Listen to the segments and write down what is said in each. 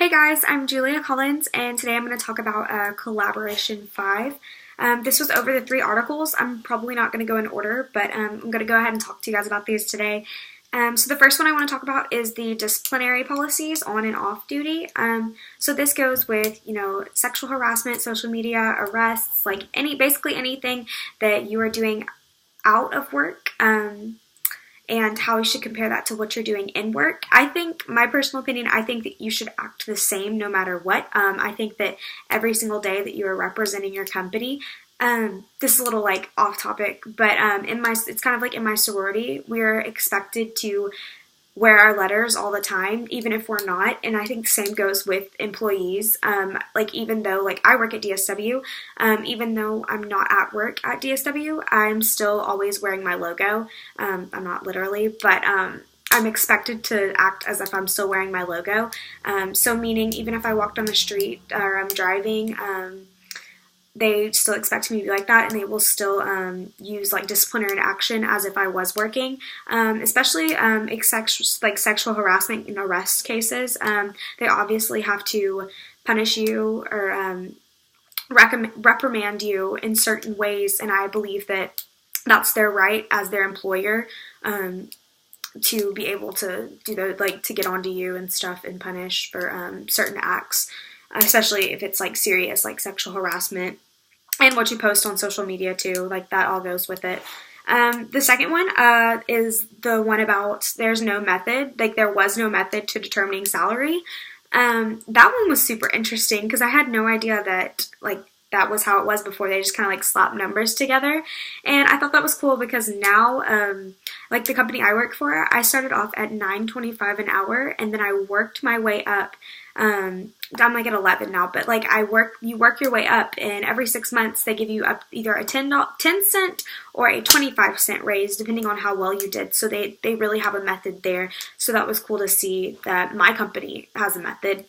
Hey guys, I'm Julia Collins, and today I'm going to talk about Collaboration 5. This was over the 3 articles. I'm probably not going to go in order, but I'm going to go ahead and talk to you guys about these today. So the first one I want to talk about is the disciplinary policies on and off duty. So this goes with, sexual harassment, social media, arrests, basically anything that you are doing out of work. And how you should compare that to what you're doing in work. I think, my personal opinion, I think that you should act the same no matter what. I think that every single day that you are representing your company, this is a little off topic, but it's kind of like in my sorority, we're expected to wear our letters all the time, even if we're not. And I think the same goes with employees. Even though I work at DSW, even though I'm not at work at DSW, I'm still always wearing my logo. I'm not literally, but I'm expected to act as if I'm still wearing my logo. So meaning even if I walked on the street or I'm driving, they still expect me to be like that, and they will still use disciplinary action as if I was working, especially sexual harassment and arrest cases. They obviously have to punish you or reprimand you in certain ways, and I believe that that's their right as their employer to be able to do to get onto you and stuff and punish for certain acts, especially if it's serious sexual harassment. And what you post on social media too, that all goes with it. The second one is the one about there's no method, there was no method to determining salary. That one was super interesting because I had no idea that that was how it was before. They just kind of slapped numbers together, and I thought that was cool because now, the company I work for, I started off at $9.25 an hour, and then I worked my way up. I'm at 11 now, but you work your way up, and every 6 months they give you up either a 10 cent or a 25-cent raise depending on how well you did. So they really have a method there. So that was cool to see that my company has a method.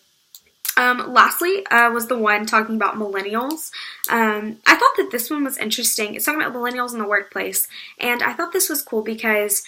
Lastly, was the one talking about millennials. I thought that this one was interesting. It's talking about millennials in the workplace, and I thought this was cool because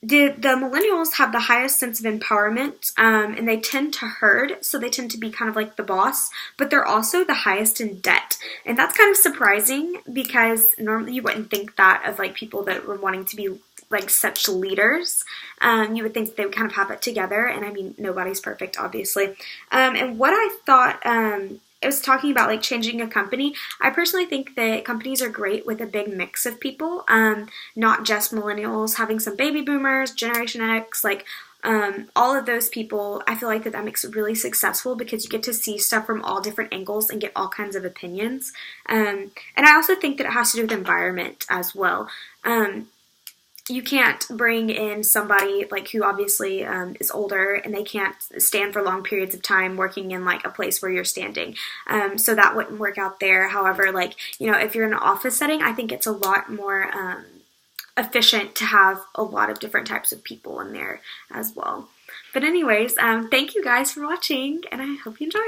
the millennials have the highest sense of empowerment, and they tend to herd, so they tend to be kind of like the boss, but they're also the highest in debt. And that's kind of surprising because normally you wouldn't think that of people that were wanting to be such leaders. You would think they would kind of have it together, and I mean, nobody's perfect, obviously. And what I thought, it was talking about changing a company. I personally think that companies are great with a big mix of people, not just millennials, having some baby boomers, Generation X, all of those people. I feel that makes it really successful because you get to see stuff from all different angles and get all kinds of opinions. And I also think that it has to do with environment as well. You can't bring in somebody who obviously is older and they can't stand for long periods of time working in a place where you're standing. So that wouldn't work out there. However, if you're in an office setting, I think it's a lot more efficient to have a lot of different types of people in there as well. But anyways, thank you guys for watching, and I hope you enjoyed.